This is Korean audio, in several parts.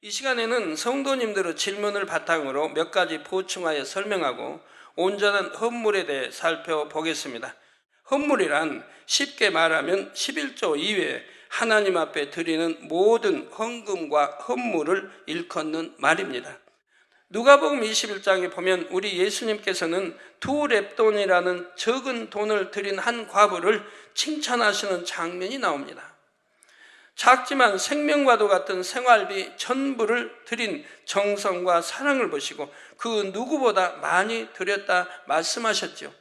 이 시간에는 성도님들의 질문을 바탕으로 몇 가지 보충하여 설명하고 온전한 헌물에 대해 살펴보겠습니다. 헌물이란 쉽게 말하면 11조 이외에 하나님 앞에 드리는 모든 헌금과 헌물을 일컫는 말입니다. 누가복음 21장에 보면 우리 예수님께서는 두 렙돈이라는 적은 돈을 드린 한 과부를 칭찬하시는 장면이 나옵니다. 작지만 생명과도 같은 생활비 전부를 드린 정성과 사랑을 보시고 그 누구보다 많이 드렸다 말씀하셨죠.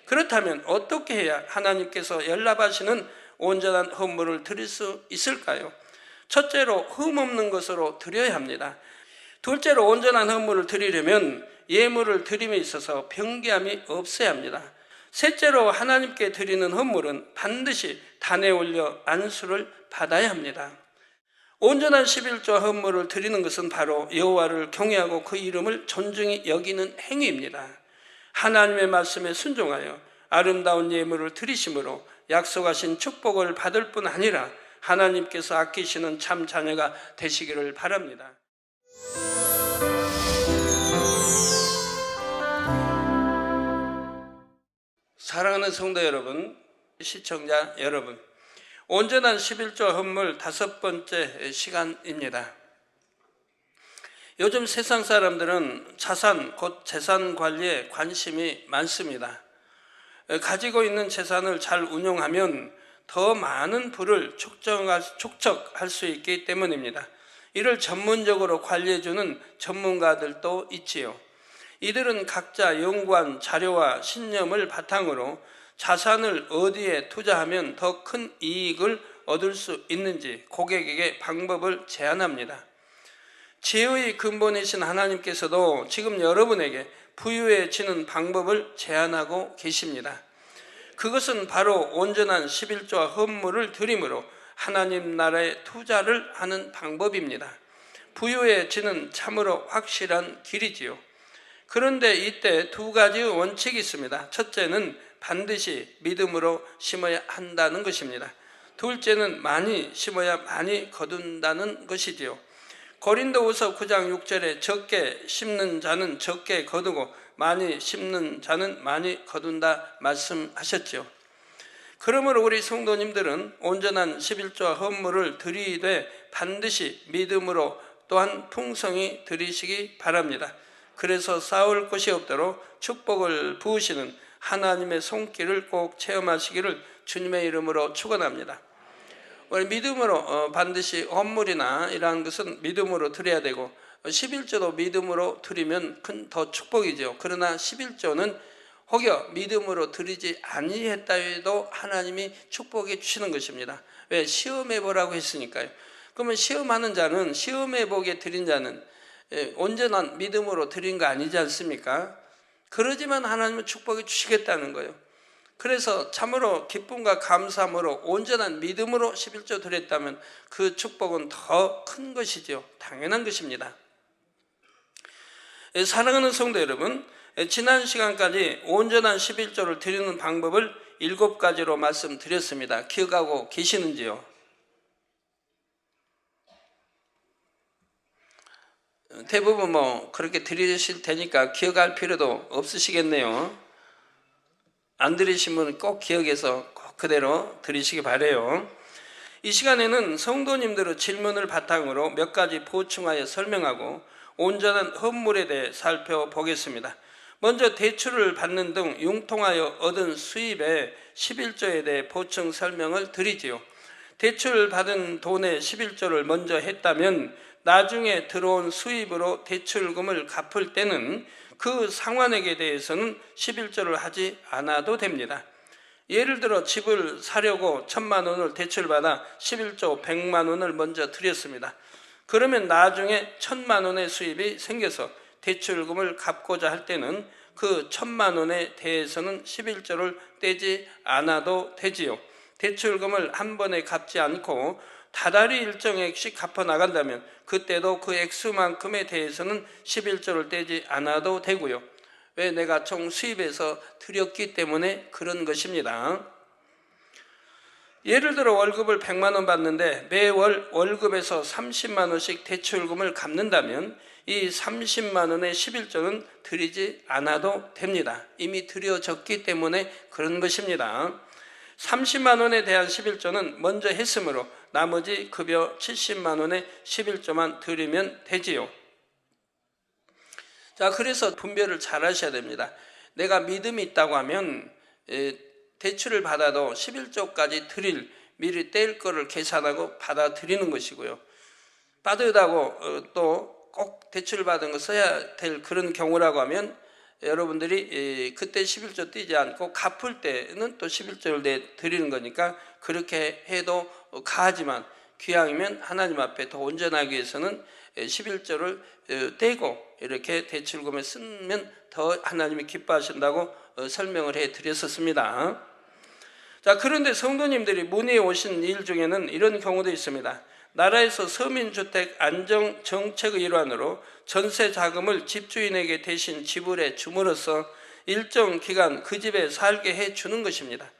그렇다면 어떻게 해야 하나님께서 연락하시는 온전한 헌물을 드릴 수 있을까요? 첫째로 흠없는 것으로 드려야 합니다. 둘째로 온전한 헌물을 드리려면 예물을 드림에 있어서 변개함이 없어야 합니다. 셋째로 하나님께 드리는 헌물은 반드시 단에 올려 안수를 받아야 합니다. 온전한 11조 헌물을 드리는 것은 바로 여호와를 경외하고 그 이름을 존중히 여기는 행위입니다. 하나님의 말씀에 순종하여 아름다운 예물을 드리심으로 약속하신 축복을 받을 뿐 아니라 하나님께서 아끼시는 참 자녀가 되시기를 바랍니다. 사랑하는 성도 여러분, 시청자 여러분, 온전한 11조 헌물 5번째 시간입니다. 요즘 세상 사람들은 자산, 곧 재산 관리에 관심이 많습니다. 가지고 있는 재산을 잘 운용하면 더 많은 부를 축적할 수 있기 때문입니다. 이를 전문적으로 관리해주는 전문가들도 있지요. 이들은 각자 연구한 자료와 신념을 바탕으로 자산을 어디에 투자하면 더 큰 이익을 얻을 수 있는지 고객에게 방법을 제안합니다. 지혜의 근본이신 하나님께서도 지금 여러분에게 부유해지는 방법을 제안하고 계십니다. 그것은 바로 온전한 11조와 헌물을 드림으로 하나님 나라에 투자를 하는 방법입니다. 부유해지는 참으로 확실한 길이지요. 그런데 이때 두 가지 원칙이 있습니다. 첫째는 반드시 믿음으로 심어야 한다는 것입니다. 둘째는 많이 심어야 많이 거둔다는 것이지요. 고린도후서 9장 6절에 적게 심는 자는 적게 거두고 많이 심는 자는 많이 거둔다 말씀하셨죠. 그러므로 우리 성도님들은 온전한 11조와 헌물을 드리되 반드시 믿음으로 또한 풍성히 드리시기 바랍니다. 그래서 싸울 것이 없도록 축복을 부으시는 하나님의 손길을 꼭 체험하시기를 주님의 이름으로 축원합니다. 우리 믿음으로 반드시 헌물이나 이러한 것은 믿음으로 드려야 되고 11조도 믿음으로 드리면 더 축복이죠. 그러나 11조는 혹여 믿음으로 드리지 아니했다 해도 하나님이 축복해 주시는 것입니다. 왜? 시험해 보라고 했으니까요. 그러면 시험하는 자는 시험해 보게 드린 자는 온전한 믿음으로 드린 거 아니지 않습니까? 그러지만 하나님은 축복해 주시겠다는 거예요. 그래서 참으로 기쁨과 감사함으로 온전한 믿음으로 11조 드렸다면 그 축복은 더 큰 것이죠. 당연한 것입니다. 사랑하는 성도 여러분, 지난 시간까지 온전한 11조를 드리는 방법을 7가지로 말씀드렸습니다. 기억하고 계시는지요? 대부분 뭐 그렇게 드리실 테니까 기억할 필요도 없으시겠네요. 안 들으신 분은 꼭 기억해서 꼭 그대로 들으시기 바라요. 이 시간에는 성도님들의 질문을 바탕으로 몇 가지 보충하여 설명하고 온전한 헌물에 대해 살펴보겠습니다. 먼저 대출을 받는 등 융통하여 얻은 수입의 11조에 대해 보충 설명을 드리지요. 대출 받은 돈의 11조를 먼저 했다면 나중에 들어온 수입으로 대출금을 갚을 때는 그 상환액에 대해서는 11조를 하지 않아도 됩니다. 예를 들어 집을 사려고 1,000만 원을 대출받아 11조 100만 원을 먼저 드렸습니다. 그러면 나중에 1,000만 원의 수입이 생겨서 대출금을 갚고자 할 때는 그 1,000만 원에 대해서는 11조를 떼지 않아도 되지요. 대출금을 한 번에 갚지 않고 다달이 일정액씩 갚아 나간다면 그때도 그 액수만큼에 대해서는 11조를 떼지 않아도 되고요. 왜? 내가 총 수입에서 드렸기 때문에 그런 것입니다. 예를 들어 월급을 100만 원 받는데 매월 월급에서 30만 원씩 대출금을 갚는다면 이 30만 원의 11조는 드리지 않아도 됩니다. 이미 드려졌기 때문에 그런 것입니다. 30만 원에 대한 11조는 먼저 했으므로 나머지 급여 70만 원의 11조만 드리면 되지요. 자, 그래서 분별을 잘 하셔야 됩니다. 내가 믿음이 있다고 하면 대출을 받아도 11조까지 드릴, 미리 뗄 거를 계산하고 받아들이는 것이고요. 받으다고 또 꼭 대출을 받은 거 써야 될 그런 경우라고 하면 여러분들이 그때 11조 떼지 않고 갚을 때는 또 11조를 드리는 거니까 그렇게 해도 가하지만 기왕이면 하나님 앞에 더 온전하기 위해서는 11조를 떼고 이렇게 대출금에 쓰면 더 하나님이 기뻐하신다고 설명을 해드렸었습니다. 자, 그런데 성도님들이 문의해 오신 일 중에는 이런 경우도 있습니다. 나라에서 서민주택 안정정책의 일환으로 전세 자금을 집주인에게 대신 지불해 줌으로써 일정 기간 그 집에 살게 해주는 것입니다.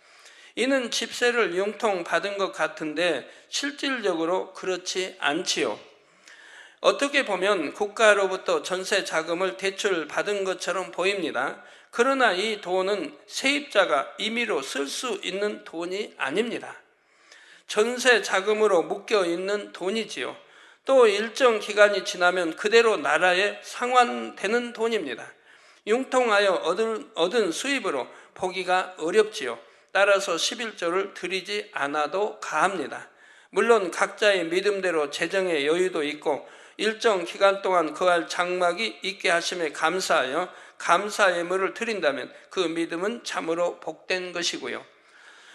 이는 집세를 융통받은 것 같은데 실질적으로 그렇지 않지요. 어떻게 보면 국가로부터 전세 자금을 대출받은 것처럼 보입니다. 그러나 이 돈은 세입자가 임의로 쓸 수 있는 돈이 아닙니다. 전세 자금으로 묶여 있는 돈이지요. 또 일정 기간이 지나면 그대로 나라에 상환되는 돈입니다. 융통하여 얻은 수입으로 보기가 어렵지요. 따라서 11조를 드리지 않아도 가합니다. 물론 각자의 믿음대로 재정의 여유도 있고 일정 기간 동안 거할 장막이 있게 하심에 감사하여 감사 예물을 드린다면 그 믿음은 참으로 복된 것이고요.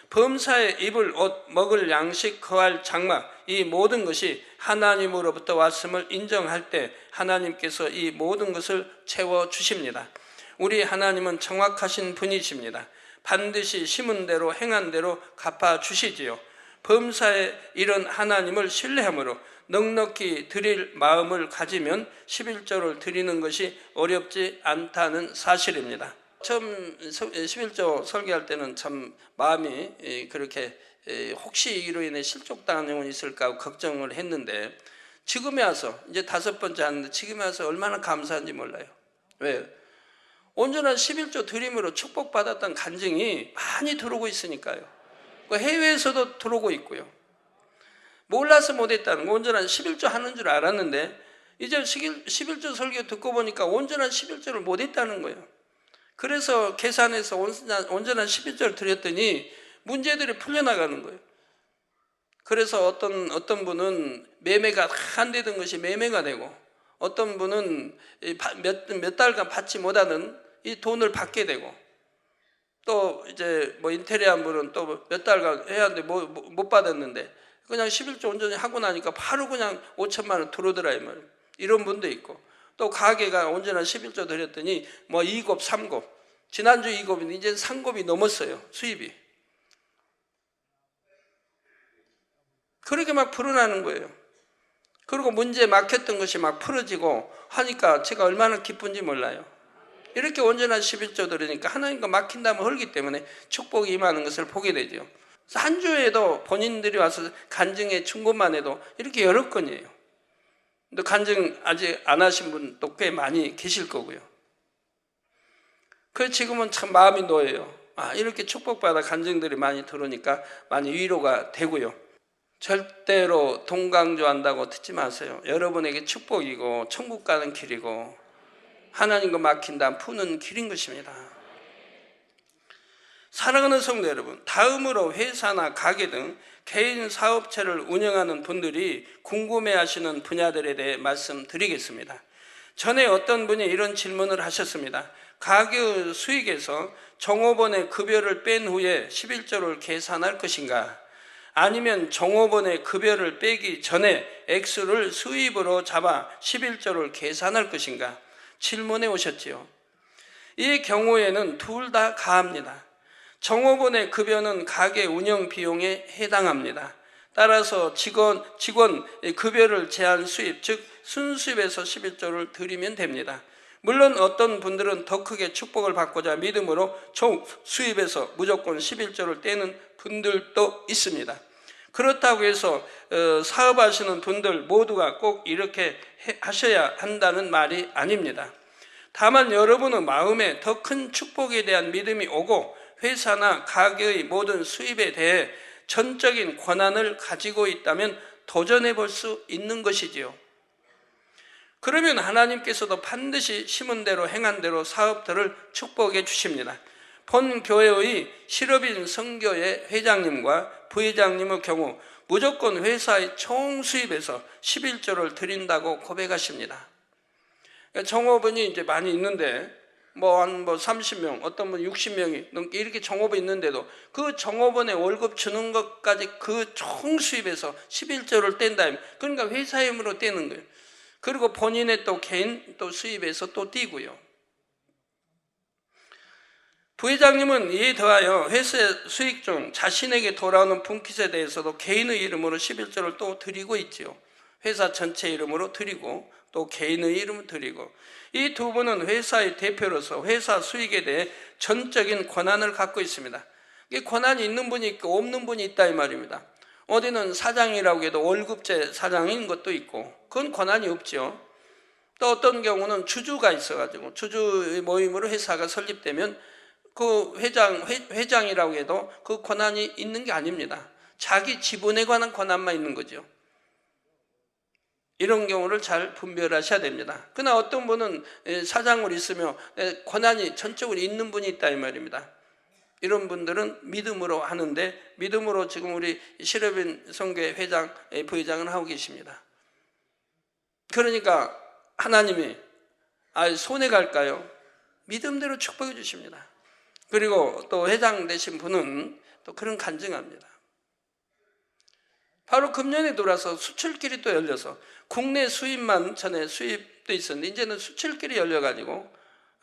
범사에 입을 옷, 먹을 양식, 거할 장막, 이 모든 것이 하나님으로부터 왔음을 인정할 때 하나님께서 이 모든 것을 채워주십니다. 우리 하나님은 정확하신 분이십니다. 반드시 심은 대로 행한 대로 갚아주시지요. 범사에 이런 하나님을 신뢰함으로 넉넉히 드릴 마음을 가지면 11조를 드리는 것이 어렵지 않다는 사실입니다. 처음 11조 설계할 때는 참 마음이 그렇게 혹시 이로 인해 실족당한 경우는 있을까 하고 걱정을 했는데 지금에 와서 이제 5번째 하는데 지금에 와서 얼마나 감사한지 몰라요. 왜? 온전한 11조 드림으로 축복받았던 간증이 많이 들어오고 있으니까요. 해외에서도 들어오고 있고요. 몰라서 못했다는 거, 온전한 11조 하는 줄 알았는데 이제 11조 설교 듣고 보니까 온전한 11조를 못했다는 거예요. 그래서 계산해서 온전한 11조를 드렸더니 문제들이 풀려나가는 거예요. 그래서 어떤 분은 매매가 안 되던 것이 매매가 되고 어떤 분은 몇 달간 받지 못하는 이 돈을 받게 되고 또 이제 뭐 인테리어한 분은 또 몇 달간 해야 하는데 못 받았는데 그냥 11조 온전히 하고 나니까 바로 그냥 5천만 원 들어오더라 이 말이에요. 이런 분도 있고 또 가게가 온전한 11조 드렸더니 뭐 2곱, 3곱 지난주 2곱인데 이제 3곱이 넘었어요. 수입이. 그렇게 막 불어나는 거예요. 그리고 문제 막혔던 것이 막 풀어지고 하니까 제가 얼마나 기쁜지 몰라요. 이렇게 온전한 11조 들으니까 하나님과 막힌다면 헐기 때문에 축복이 임하는 것을 보게 되죠. 한 주에도 본인들이 와서 간증에 충고만 해도 이렇게 여러 건이에요. 또 간증 아직 안 하신 분도 꽤 많이 계실 거고요. 그 지금은 참 마음이 놓여요. 이렇게 축복받아 간증들이 많이 들으니까 많이 위로가 되고요. 절대로 동강조한다고 듣지 마세요. 여러분에게 축복이고 천국 가는 길이고 하나님과 막힌다 푸는 길인 것입니다. 사랑하는 성도 여러분, 다음으로 회사나 가게 등 개인 사업체를 운영하는 분들이 궁금해하시는 분야들에 대해 말씀드리겠습니다. 전에 어떤 분이 이런 질문을 하셨습니다. 가게 수익에서 종업원의 급여를 뺀 후에 11조를 계산할 것인가? 아니면 종업원의 급여를 빼기 전에 액수를 수입으로 잡아 11조를 계산할 것인가? 질문해 오셨지요. 이 경우에는 둘 다 가합니다. 종업원의 급여는 가게 운영 비용에 해당합니다. 따라서 직원 급여를 제한 수입, 즉 순수입에서 11조를 드리면 됩니다. 물론 어떤 분들은 더 크게 축복을 받고자 믿음으로 총 수입에서 무조건 11조를 떼는 분들도 있습니다. 그렇다고 해서 사업하시는 분들 모두가 꼭 이렇게 하셔야 한다는 말이 아닙니다. 다만 여러분의 마음에 더 큰 축복에 대한 믿음이 오고 회사나 가게의 모든 수입에 대해 전적인 권한을 가지고 있다면 도전해 볼 수 있는 것이지요. 그러면 하나님께서도 반드시 심은 대로 행한 대로 사업들을 축복해 주십니다. 본 교회의 실업인 선교회 회장님과 부회장님의 경우 무조건 회사의 총 수입에서 11조를 드린다고 고백하십니다. 종업원이 이제 많이 있는데 한 30명, 어떤 분 60명이 넘게 이렇게 종업원이 있는데도 그 종업원의 월급 주는 것까지 그 총 수입에서 11조를 뗀다. 그러니까 회사 힘으로 떼는 거예요. 그리고 본인의 또 개인 또 수입에서 또 떼고요. 부회장님은 이에 더하여 회사 수익 중 자신에게 돌아오는 분깃에 대해서도 개인의 이름으로 11조를 또 드리고 있지요. 회사 전체 이름으로 드리고 또 개인의 이름을 드리고, 이 두 분은 회사의 대표로서 회사 수익에 대해 전적인 권한을 갖고 있습니다. 이 권한이 있는 분이 있고 없는 분이 있다 이 말입니다. 어디는 사장이라고 해도 월급제 사장인 것도 있고 그건 권한이 없죠. 또 어떤 경우는 주주가 있어가지고 주주의 모임으로 회사가 설립되면 그 회장이라고 해도 그 권한이 있는 게 아닙니다. 자기 지분에 관한 권한만 있는 거죠. 이런 경우를 잘 분별하셔야 됩니다. 그러나 어떤 분은 사장으로 있으며 권한이 전적으로 있는 분이 있다 이 말입니다. 이런 분들은 믿음으로 하는데, 믿음으로 지금 우리 실업인 선교회 회장, 부회장은 하고 계십니다. 그러니까 하나님이 손해 갈까요? 믿음대로 축복해 주십니다. 그리고 또 회장 되신 분은 또 그런 간증합니다. 바로 금년에 돌아서 수출길이 또 열려서 국내 수입만 전에 수입도 있었는데 이제는 수출길이 열려가지고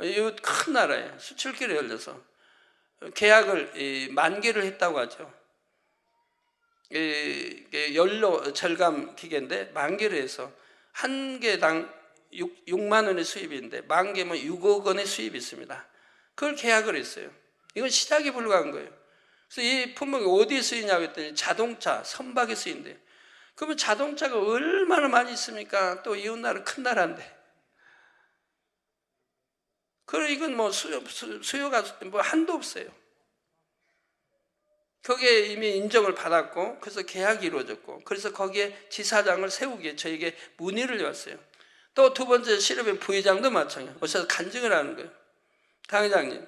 이 큰 나라에 수출길이 열려서 계약을 만개를 했다고 하죠. 연료 절감 기계인데 만개를 해서 한 개당 6만 원의 수입인데 만 개면 6억 원의 수입이 있습니다. 그걸 계약을 했어요. 이건 시작에 불과한 거예요. 그래서 이 품목이 어디에 쓰이냐고 했더니 자동차, 선박에 쓰인대요. 그러면 자동차가 얼마나 많이 있습니까? 또 이웃나라 큰 나라인데. 그리고 이건 수요가 한도 없어요. 거기에 이미 인정을 받았고, 그래서 계약이 이루어졌고, 그래서 거기에 지사장을 세우기에 저에게 문의를 왔어요. 또 두 번째 실업인 부회장도 마찬가지예요. 오셔서 간증을 하는 거예요. 강 회장님,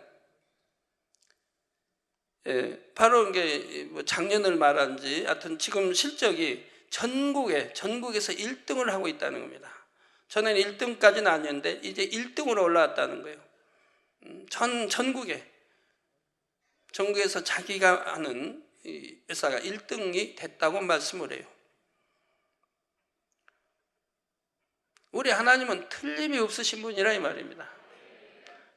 바로 이게 작년을 말한지, 하여튼 지금 실적이 전국에서 1등을 하고 있다는 겁니다. 전에는 1등까지는 아니었는데 이제 1등으로 올라왔다는 거예요. 전국에서 자기가 하는 이 회사가 1등이 됐다고 말씀을 해요. 우리 하나님은 틀림이 없으신 분이라 이 말입니다.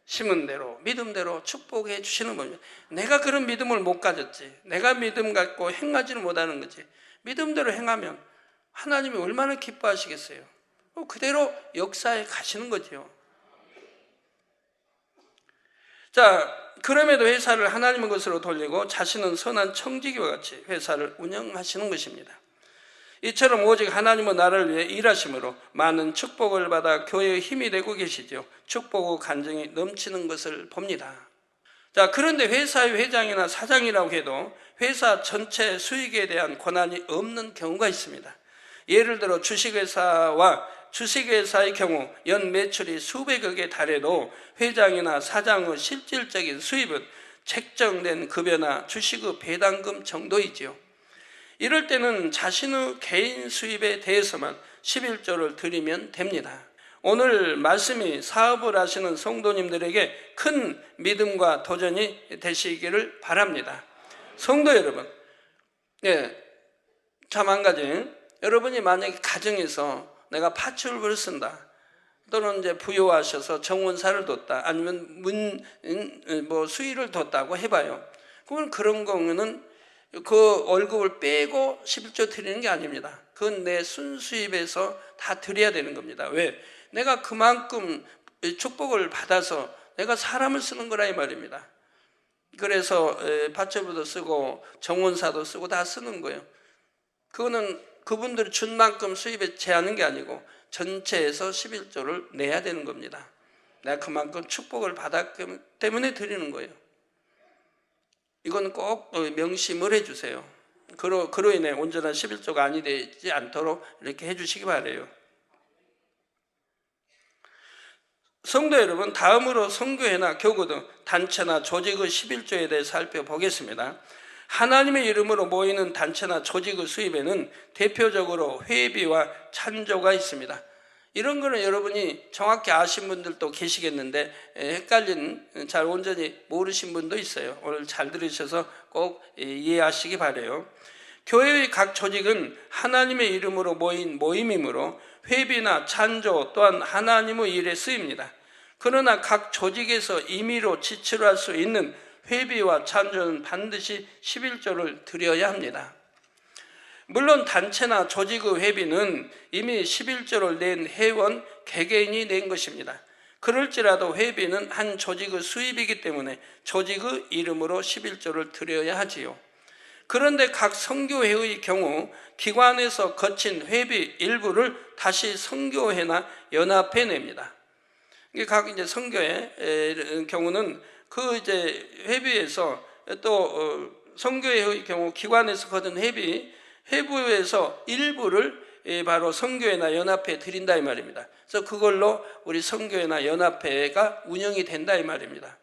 심은 대로 믿음대로 축복해 주시는 분입니다. 내가 그런 믿음을 못 가졌지, 내가 믿음 갖고 행하지는 못하는 거지, 믿음대로 행하면 하나님이 얼마나 기뻐하시겠어요. 그대로 역사에 가시는 거죠. 자, 그럼에도 회사를 하나님의 것으로 돌리고 자신은 선한 청지기와 같이 회사를 운영하시는 것입니다. 이처럼 오직 하나님의 나라를 위해 일하심으로 많은 축복을 받아 교회의 힘이 되고 계시죠. 축복의 간증이 넘치는 것을 봅니다. 자, 그런데 회사의 회장이나 사장이라고 해도 회사 전체 수익에 대한 권한이 없는 경우가 있습니다. 예를 들어 주식회사의 경우 연 매출이 수백억에 달해도 회장이나 사장의 실질적인 수입은 책정된 급여나 주식의 배당금 정도이지요. 이럴 때는 자신의 개인 수입에 대해서만 11조를 드리면 됩니다. 오늘 말씀이 사업을 하시는 성도님들에게 큰 믿음과 도전이 되시기를 바랍니다. 성도 여러분, 참 한 가지, 여러분이 만약에 가정에서 내가 파출부를 쓴다, 또는 이제 부유하셔서 정원사를 뒀다, 아니면 수의를 뒀다고 해봐요. 그러면 그런 경우는 그 월급을 빼고 11조 드리는 게 아닙니다. 그건 내 순수입에서 다 드려야 되는 겁니다. 왜? 내가 그만큼 축복을 받아서 내가 사람을 쓰는 거라 이 말입니다. 그래서 파출부도 쓰고 정원사도 쓰고 다 쓰는 거예요. 그거는 그분들이 준 만큼 수입에 제하는 게 아니고 전체에서 11조를 내야 되는 겁니다. 내가 그만큼 축복을 받았기 때문에 드리는 거예요. 이건 꼭 명심을 해주세요. 그로 인해 온전한 11조가 아니 되지 않도록 이렇게 해주시기 바라요. 성도 여러분, 다음으로 선교회나 교구 등 단체나 조직의 11조에 대해 살펴보겠습니다. 하나님의 이름으로 모이는 단체나 조직의 수입에는 대표적으로 회비와 찬조가 있습니다. 이런 거는 여러분이 정확히 아신 분들도 계시겠는데 잘 온전히 모르신 분도 있어요. 오늘 잘 들으셔서 꼭 이해하시기 바라요. 교회의 각 조직은 하나님의 이름으로 모인 모임이므로 회비나 찬조 또한 하나님의 일에 쓰입니다. 그러나 각 조직에서 임의로 지출할 수 있는 회비와 찬조는 반드시 11조를 드려야 합니다. 물론 단체나 조직의 회비는 이미 11조를 낸 회원 개개인이 낸 것입니다. 그럴지라도 회비는 한 조직의 수입이기 때문에 조직의 이름으로 11조를 드려야 하지요. 그런데 각 선교회의 경우 기관에서 거친 회비 일부를 다시 선교회나 연합회 냅니다. 각 이제 선교회 경우는 그 이제 회비에서 또 선교회의 경우 기관에서 거둔 회부에서 일부를 바로 선교회나 연합회에 드린다 이 말입니다. 그래서 그걸로 우리 선교회나 연합회가 운영이 된다 이 말입니다.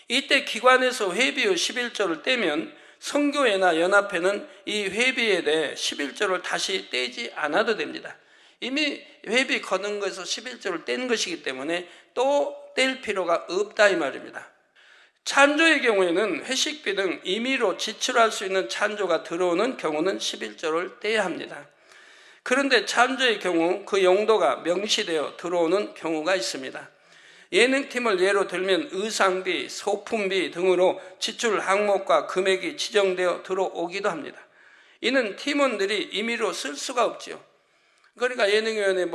이때 기관에서 회비의 11조를 떼면 선교회나 연합회는 이 회비에 대해 11조를 다시 떼지 않아도 됩니다. 이미 회비 거둔 것에서 11조를 뗀 것이기 때문에 또 뗄 필요가 없다 이 말입니다. 찬조의 경우에는 회식비 등 임의로 지출할 수 있는 찬조가 들어오는 경우는 11조를 떼야 합니다. 그런데 찬조의 경우 그 용도가 명시되어 들어오는 경우가 있습니다. 예능팀을 예로 들면 의상비, 소품비 등으로 지출 항목과 금액이 지정되어 들어오기도 합니다. 이는 팀원들이 임의로 쓸 수가 없지요. 그러니까 예능위원회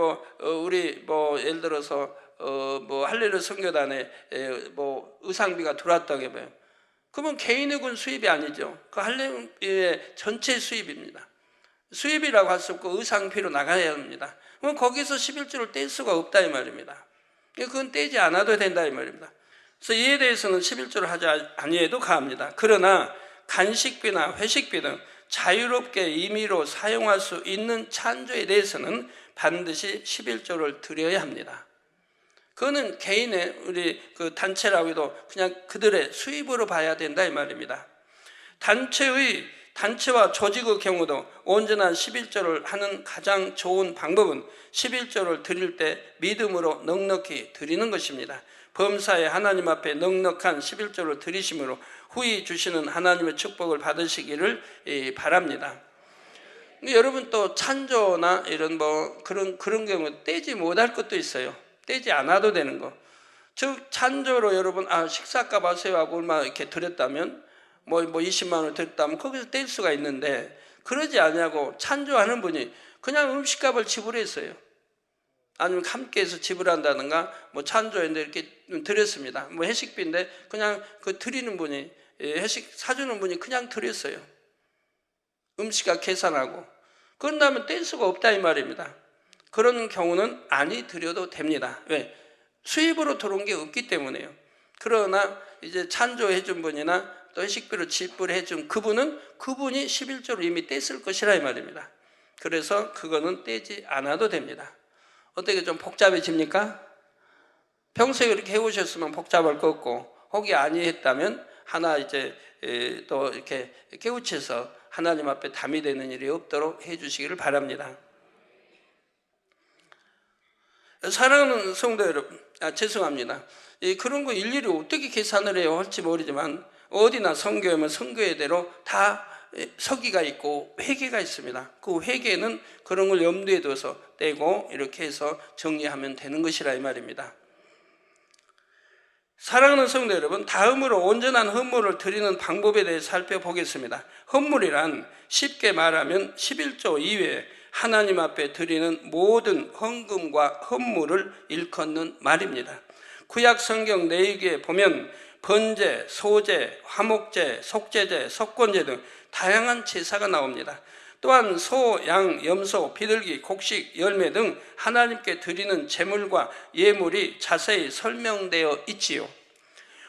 우리 예를 들어서 할렐루야 선교단에 의상비가 들어왔다고 해봐요. 그러면 개인의 군 수입이 아니죠. 그 할렐루야의 전체 수입입니다. 수입이라고 할 수 없고 의상비로 나가야 합니다. 그럼 거기서 11조를 뗄 수가 없다 이 말입니다. 그건 떼지 않아도 된다 이 말입니다. 그래서 이에 대해서는 11조를 하지 아니해도 가합니다. 그러나 간식비나 회식비 등 자유롭게 임의로 사용할 수 있는 찬조에 대해서는 반드시 11조를 드려야 합니다. 그거는 개인의 우리 그 단체라고 해도 그냥 그들의 수입으로 봐야 된다 이 말입니다. 단체와 조직의 경우도 온전한 11조를 하는 가장 좋은 방법은 11조를 드릴 때 믿음으로 넉넉히 드리는 것입니다. 범사에 하나님 앞에 넉넉한 11조를 드리심으로 후히 주시는 하나님의 축복을 받으시기를 바랍니다. 여러분 또 찬조나 이런 그런 경우 떼지 못할 것도 있어요. 떼지 않아도 되는 거. 즉 찬조로 여러분 식사값 하세요 하고 얼마 이렇게 드렸다면 20만 원 드렸다면 거기서 뗄 수가 있는데 그러지 않냐고 찬조하는 분이 그냥 음식값을 지불했어요. 아니면 함께해서 지불한다든가 찬조인데 이렇게 드렸습니다. 회식비인데 그냥 그 드리는 분이 회식 사주는 분이 그냥 드렸어요. 음식값 계산하고 그런다면 뗄 수가 없다 이 말입니다. 그런 경우는 아니 드려도 됩니다. 왜? 수입으로 들어온 게 없기 때문에요. 그러나 이제 찬조해 준 분이나 또 회식비로 지불해 준 그분이 11조를 이미 뗐을 것이라 이 말입니다. 그래서 그거는 떼지 않아도 됩니다. 어떻게 좀 복잡해집니까? 평소에 그렇게 해오셨으면 복잡할 거 없고, 혹이 아니했다면 하나 이제 또 이렇게 깨우쳐서 하나님 앞에 담이 되는 일이 없도록 해주시기를 바랍니다. 사랑하는 성도 여러분, 죄송합니다. 그런 거 일일이 어떻게 계산을 해야 할지 모르지만 어디나 선교하면 선교회대로 다 서기가 있고 회계가 있습니다. 그 회계는 그런 걸 염두에 둬서 떼고 이렇게 해서 정리하면 되는 것이라 이 말입니다. 사랑하는 성도 여러분, 다음으로 온전한 헌물을 드리는 방법에 대해 살펴보겠습니다. 헌물이란 쉽게 말하면 11조 이외에 하나님 앞에 드리는 모든 헌금과 헌물을 일컫는 말입니다. 구약 성경 내기에 보면 번제, 소제, 화목제, 속제제, 석권제 등 다양한 제사가 나옵니다. 또한 소, 양, 염소, 비둘기, 곡식, 열매 등 하나님께 드리는 제물과 예물이 자세히 설명되어 있지요.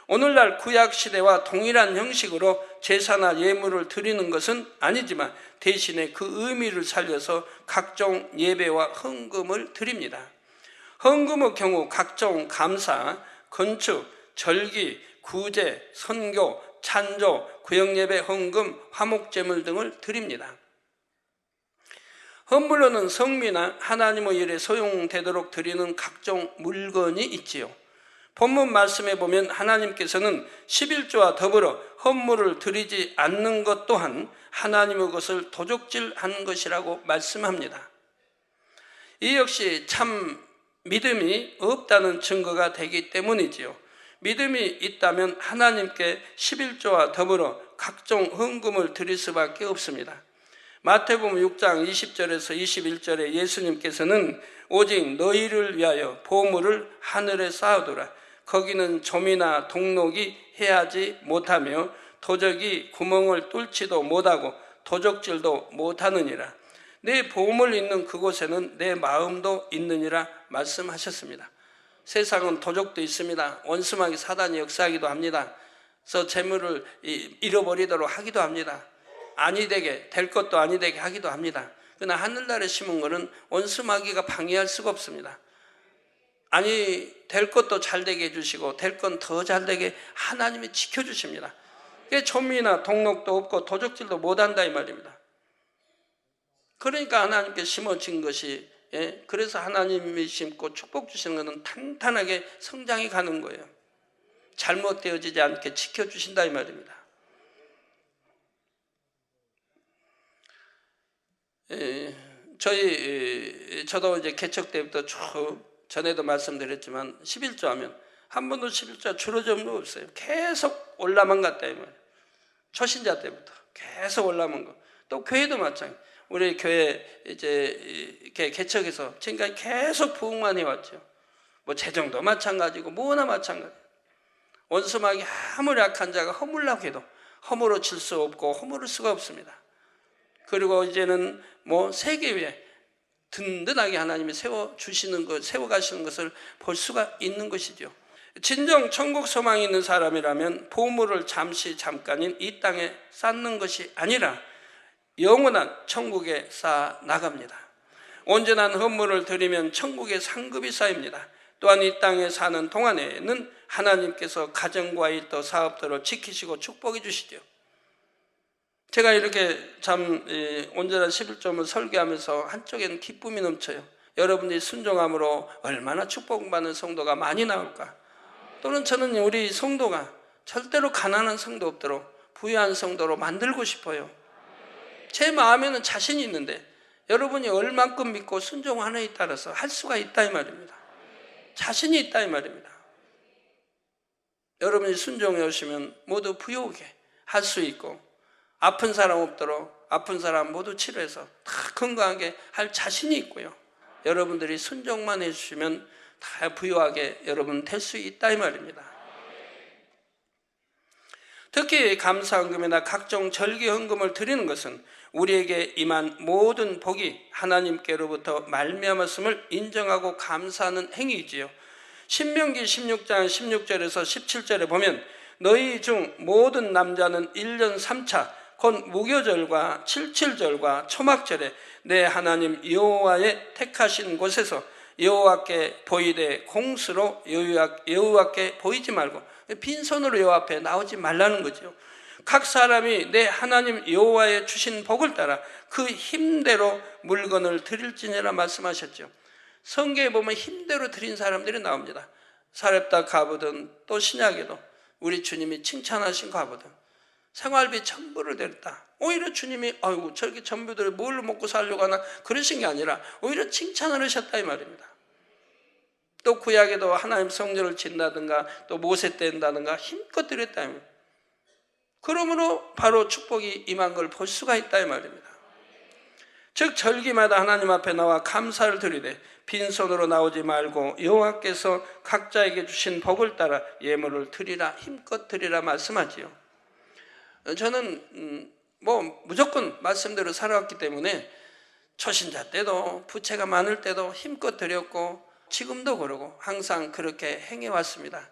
오늘날 구약시대와 동일한 형식으로 제사나 예물을 드리는 것은 아니지만 대신에 그 의미를 살려서 각종 예배와 헌금을 드립니다. 헌금의 경우 각종 감사, 건축, 절기, 구제, 선교, 찬조, 구역예배 헌금, 화목제물 등을 드립니다. 헌물로는 성미나 하나님의 일에 소용되도록 드리는 각종 물건이 있지요. 본문 말씀에 보면 하나님께서는 11조와 더불어 헌물을 드리지 않는 것 또한 하나님의 것을 도적질하는 것이라고 말씀합니다. 이 역시 참 믿음이 없다는 증거가 되기 때문이지요. 믿음이 있다면 하나님께 11조와 더불어 각종 헌금을 드릴 수밖에 없습니다. 마태복음 6장 20절에서 21절에 예수님께서는 오직 너희를 위하여 보물을 하늘에 쌓아두라. 거기는 좀이나 동록이 해하지 못하며 도적이 구멍을 뚫지도 못하고 도적질도 못하느니라. 내 보물 있는 그곳에는 내 마음도 있느니라 말씀하셨습니다. 세상은 도적도 있습니다. 원수마귀 사단이 역사하기도 합니다. 그래서 재물을 잃어버리도록 하기도 합니다. 아니 되게 될 것도 아니 되게 하기도 합니다. 그러나 하늘나라에 심은 것은 원수마귀가 방해할 수가 없습니다. 아니 될 것도 잘 되게 해주시고 될 건 더 잘 되게 하나님이 지켜주십니다. 그게 좀이나 동록도 없고 도적질도 못한다 이 말입니다. 그러니까 하나님께 심어진 것이 그래서 하나님이 심고 축복 주시는 것은 탄탄하게 성장해 가는 거예요. 잘못되어지지 않게 지켜주신다 이 말입니다. 저도 이제 개척 때부터 쭉 전에도 말씀드렸지만 11조 하면 한 번도 11조가 줄어든 거 없어요. 계속 올라만 갔다 이 말이에요. 초신자 때부터 계속 올라만 거. 또 교회도 마찬가지. 우리 교회 이제 이렇게 개척해서 지금까지 계속 부흥만 해왔죠. 뭐 재정도 마찬가지고 뭐나 마찬가지. 원수마귀 아무리 악한 자가 허물라고 해도 허물어 칠 수 없고 허물을 수가 없습니다. 그리고 이제는 뭐 세계 위에 든든하게 하나님이 세워주시는 것, 세워가시는 것을 볼 수가 있는 것이죠. 진정 천국 소망이 있는 사람이라면 보물을 잠깐인 이 땅에 쌓는 것이 아니라 영원한 천국에 쌓아 나갑니다. 온전한 헌물을 드리면 천국의 상급이 쌓입니다. 또한 이 땅에 사는 동안에는 하나님께서 가정과의 또 사업들을 지키시고 축복해 주시죠. 제가 이렇게 참 온전한 11조를 설계하면서 한쪽에는 기쁨이 넘쳐요. 여러분들이 순종함으로 얼마나 축복받는 성도가 많이 나올까. 또는 저는 우리 성도가 절대로 가난한 성도 없도록 부유한 성도로 만들고 싶어요. 제 마음에는 자신이 있는데 여러분이 얼만큼 믿고 순종하느냐에 따라서 할 수가 있다 이 말입니다. 자신이 있다 이 말입니다. 여러분이 순종해 오시면 모두 부유하게 할 수 있고 아픈 사람 없도록 아픈 사람 모두 치료해서 다 건강하게 할 자신이 있고요. 여러분들이 순종만 해주시면 다 부유하게 여러분 될 수 있다 이 말입니다. 특히 감사헌금이나 각종 절기헌금을 드리는 것은 우리에게 임한 모든 복이 하나님께로부터 말미암았음을 인정하고 감사하는 행위이지요. 신명기 16장 16절에서 17절에 보면 너희 중 모든 남자는 1년 3차 곧 무교절과 칠칠절과 초막절에 내 하나님 여호와의 택하신 곳에서 여호와께 보이되 공수로 여호와께 보이지 말고 빈손으로 여호와 앞에 나오지 말라는 거죠. 각 사람이 내 하나님 여호와의 주신 복을 따라 그 힘대로 물건을 드릴지니라 말씀하셨죠. 성경에 보면 힘대로 드린 사람들이 나옵니다. 사렙다 과부든 또 신약에도 우리 주님이 칭찬하신 과부든 생활비 전부를 드렸다. 오히려 주님이 아이고 저렇게 전부들 뭘로 먹고 살려고 하나 그러신 게 아니라 오히려 칭찬을 하셨다 이 말입니다. 또 구약에도 하나님 성전을 짓는다든가 또 모세 때 한다든가 힘껏 드렸다 이 말입니다. 그러므로 바로 축복이 임한 걸 볼 수가 있다 이 말입니다. 즉 절기마다 하나님 앞에 나와 감사를 드리되 빈손으로 나오지 말고 여호와께서 각자에게 주신 복을 따라 예물을 드리라 힘껏 드리라 말씀하지요. 저는 무조건 말씀대로 살아왔기 때문에 초신자 때도 부채가 많을 때도 힘껏 드렸고 지금도 그러고 항상 그렇게 행해왔습니다.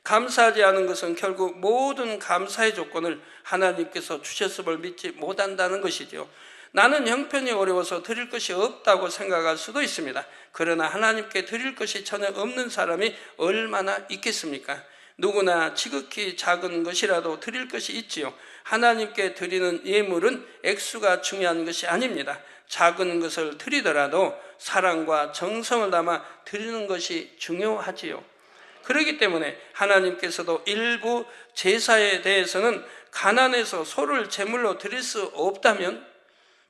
감사하지 않은 것은 결국 모든 감사의 조건을 하나님께서 주셨음을 믿지 못한다는 것이죠. 나는 형편이 어려워서 드릴 것이 없다고 생각할 수도 있습니다. 그러나 하나님께 드릴 것이 전혀 없는 사람이 얼마나 있겠습니까? 누구나 지극히 작은 것이라도 드릴 것이 있지요. 하나님께 드리는 예물은 액수가 중요한 것이 아닙니다. 작은 것을 드리더라도 사랑과 정성을 담아 드리는 것이 중요하지요. 그렇기 때문에 하나님께서도 일부 제사에 대해서는 가난해서 소를 제물로 드릴 수 없다면,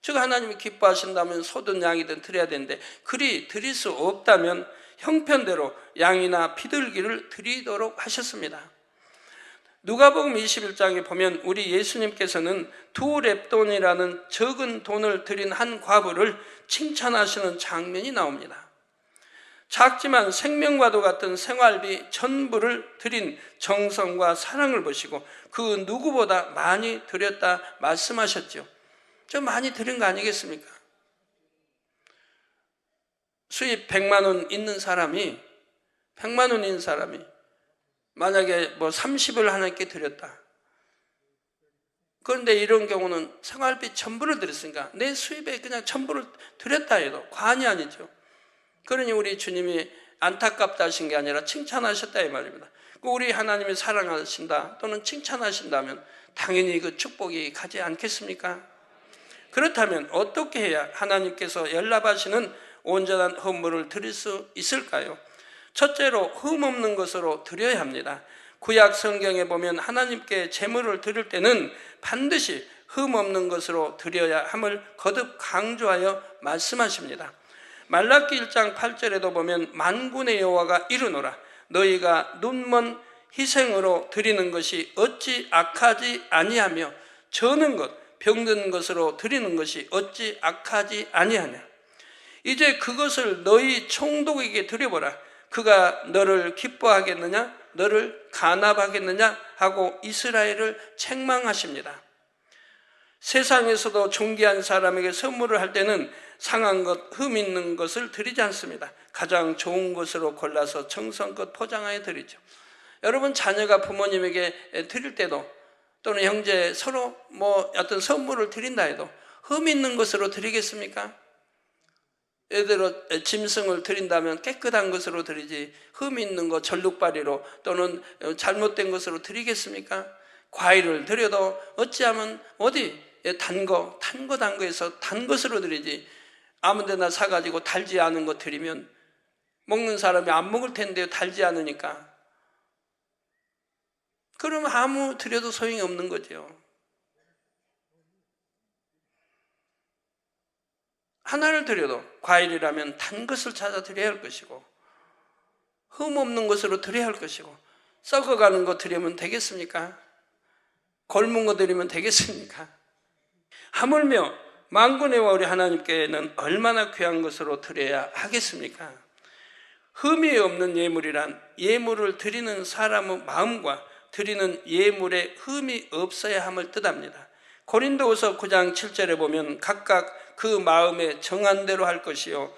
즉 하나님이 기뻐하신다면 소든 양이든 드려야 되는데 그리 드릴 수 없다면 형편대로 양이나 비둘기를 드리도록 하셨습니다. 누가복음 21장에 보면 우리 예수님께서는 2렙돈이라는 적은 돈을 드린 한 과부를 칭찬하시는 장면이 나옵니다. 작지만 생명과도 같은 생활비 전부를 드린 정성과 사랑을 보시고 그 누구보다 많이 드렸다 말씀하셨죠. 저 많이 드린 거 아니겠습니까? 수입 100만 원 있는 사람이 만약에 30을 하나님께 드렸다. 그런데 이런 경우는 생활비 전부를 드렸으니까 내 수입에 그냥 전부를 드렸다 해도 과언이 아니죠. 그러니 우리 주님이 안타깝다 하신 게 아니라 칭찬하셨다 이 말입니다. 우리 하나님이 사랑하신다 또는 칭찬하신다면 당연히 그 축복이 가지 않겠습니까? 그렇다면 어떻게 해야 하나님께서 연락하시는 온전한 헌물을 드릴 수 있을까요? 첫째로 흠없는 것으로 드려야 합니다. 구약 성경에 보면 하나님께 제물을 드릴 때는 반드시 흠없는 것으로 드려야 함을 거듭 강조하여 말씀하십니다. 말라기 1장 8절에도 보면 만군의 여호와가 이르노라 너희가 눈먼 희생으로 드리는 것이 어찌 악하지 아니하며 저는 것 병든 것으로 드리는 것이 어찌 악하지 아니하냐. 이제 그것을 너희 총독에게 드려보라. 그가 너를 기뻐하겠느냐 너를 간압하겠느냐 하고 이스라엘을 책망하십니다. 세상에서도 존귀한 사람에게 선물을 할 때는 상한 것, 흠 있는 것을 드리지 않습니다. 가장 좋은 것으로 골라서 정성껏 포장하여 드리죠. 여러분 자녀가 부모님에게 드릴 때도 또는 형제 서로 어떤 선물을 드린다 해도 흠 있는 것으로 드리겠습니까? 예를 들어 짐승을 드린다면 깨끗한 것으로 드리지 흠 있는 것 절룩발이로 또는 잘못된 것으로 드리겠습니까? 과일을 드려도 어찌하면 단 거에서 단 것으로 드리지 아무 데나 사가지고 달지 않은 거 드리면 먹는 사람이 안 먹을 텐데요. 달지 않으니까. 그러면 아무 드려도 소용이 없는 거죠. 하나를 드려도 과일이라면 단 것을 찾아 드려야 할 것이고 흠 없는 것으로 드려야 할 것이고 썩어가는 거 드리면 되겠습니까? 골문 거 드리면 되겠습니까? 하물며 만군의 여호와 우리 하나님께는 얼마나 귀한 것으로 드려야 하겠습니까? 흠이 없는 예물이란 예물을 드리는 사람의 마음과 드리는 예물에 흠이 없어야 함을 뜻합니다. 고린도후서 9장 7절에 보면 각각 그 마음에 정한 대로 할 것이요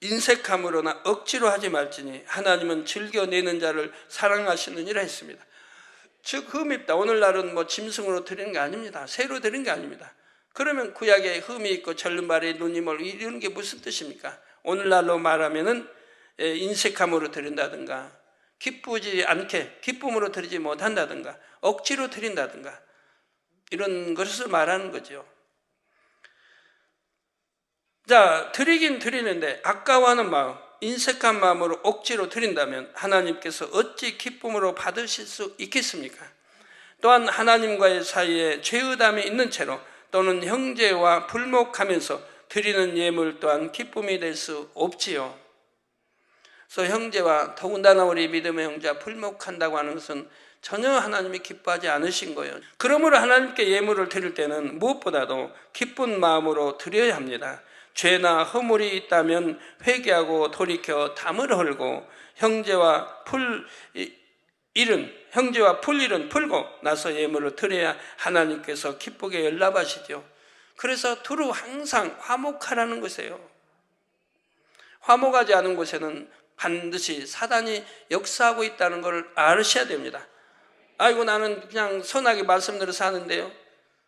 인색함으로나 억지로 하지 말지니 하나님은 즐겨내는 자를 사랑하시느니라 했습니다. 즉 흠이 있다. 오늘날은 뭐 짐승으로 드리는 게 아닙니다. 새로 드리는 게 아닙니다. 그러면 구약에 흠이 있고 절름발에 눈이 멀고 이런 게 무슨 뜻입니까? 오늘날로 말하면은 인색함으로 드린다든가 기쁘지 않게 기쁨으로 드리지 못한다든가 억지로 드린다든가 이런 것을 말하는 거죠. 자, 드리긴 드리는데 아까워하는 마음, 인색한 마음으로 억지로 드린다면 하나님께서 어찌 기쁨으로 받으실 수 있겠습니까? 또한 하나님과의 사이에 죄의담이 있는 채로 또는 형제와 불목하면서 드리는 예물 또한 기쁨이 될 수 없지요. 그래서 형제와 더군다나 우리 믿음의 형제와 불목한다고 하는 것은 전혀 하나님이 기뻐하지 않으신 거예요. 그러므로 하나님께 예물을 드릴 때는 무엇보다도 기쁜 마음으로 드려야 합니다. 죄나 허물이 있다면 회개하고 돌이켜 담을 헐고 형제와 풀일은 풀고 나서 예물을 드려야 하나님께서 기쁘게 연락하시죠. 그래서 두루 항상 화목하라는 것이에요. 화목하지 않은 곳에는 반드시 사단이 역사하고 있다는 걸 아셔야 됩니다. 아이고 나는 그냥 선하게 말씀대로 사는데요.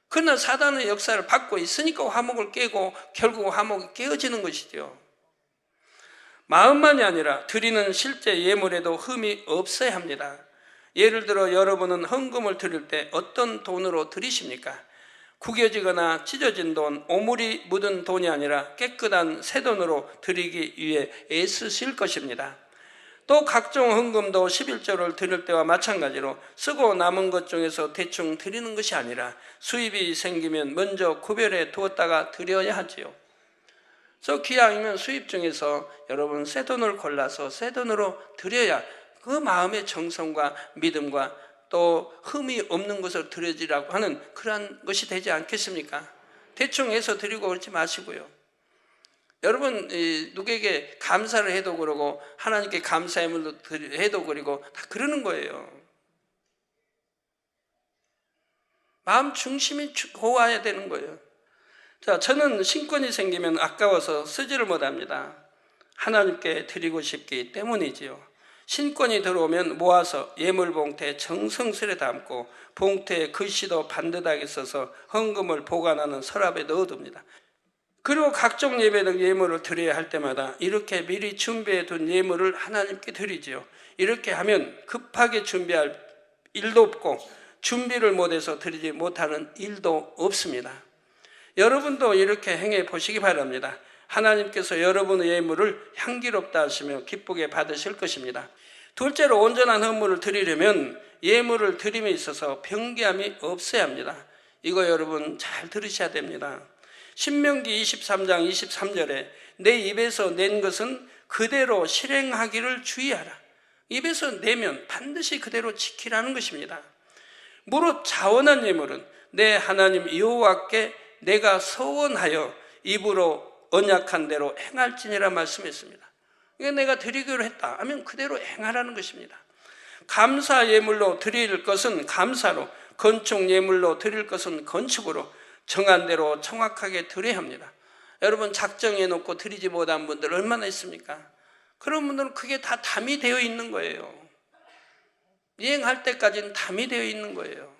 그러나 사단의 역사를 받고 있으니까 화목을 깨고 결국 화목이 깨어지는 것이죠. 마음만이 아니라 드리는 실제 예물에도 흠이 없어야 합니다. 예를 들어 여러분은 헌금을 드릴 때 어떤 돈으로 드리십니까? 구겨지거나 찢어진 돈, 오물이 묻은 돈이 아니라 깨끗한 새 돈으로 드리기 위해 애쓰실 것입니다. 또 각종 헌금도 11조를 드릴 때와 마찬가지로 쓰고 남은 것 중에서 대충 드리는 것이 아니라 수입이 생기면 먼저 구별해 두었다가 드려야 하지요. 그래서 기왕이면 수입 중에서 여러분 새 돈을 골라서 새 돈으로 드려야 그 마음의 정성과 믿음과 또 흠이 없는 것을 드려지라고 하는 그러한 것이 되지 않겠습니까? 대충 해서 드리고 그러지 마시고요. 여러분 누구에게 감사를 해도 그러고 하나님께 감사의 물도 해도 그리고 다 그러는 거예요. 마음 중심이 고와야 되는 거예요. 자, 저는 신권이 생기면 아까워서 쓰지를 못합니다. 하나님께 드리고 싶기 때문이지요. 신권이 들어오면 모아서 예물봉투에 정성스레 담고 봉투에 글씨도 반듯하게 써서 헌금을 보관하는 서랍에 넣어둡니다. 그리고 각종 예배등 예물을 드려야 할 때마다 이렇게 미리 준비해 둔 예물을 하나님께 드리지요. 이렇게 하면 급하게 준비할 일도 없고 준비를 못해서 드리지 못하는 일도 없습니다. 여러분도 이렇게 행해 보시기 바랍니다. 하나님께서 여러분의 예물을 향기롭다 하시며 기쁘게 받으실 것입니다. 둘째로 온전한 헌물을 드리려면 예물을 드림에 있어서 변개함이 없어야 합니다. 이거 여러분 잘 들으셔야 됩니다. 신명기 23장 23절에 내 입에서 낸 것은 그대로 실행하기를 주의하라. 입에서 내면 반드시 그대로 지키라는 것입니다. 무릇 자원한 예물은 내 하나님 여호와께 내가 서원하여 입으로 언약한 대로 행할지니라 말씀했습니다. 이게 내가 드리기로 했다 하면 그대로 행하라는 것입니다. 감사 예물로 드릴 것은 감사로, 건축 예물로 드릴 것은 건축으로 정한 대로 정확하게 드려야 합니다. 여러분 작정해 놓고 드리지 못한 분들 얼마나 있습니까? 그런 분들은 그게 다 담이 되어 있는 거예요. 이행할 때까지는 담이 되어 있는 거예요.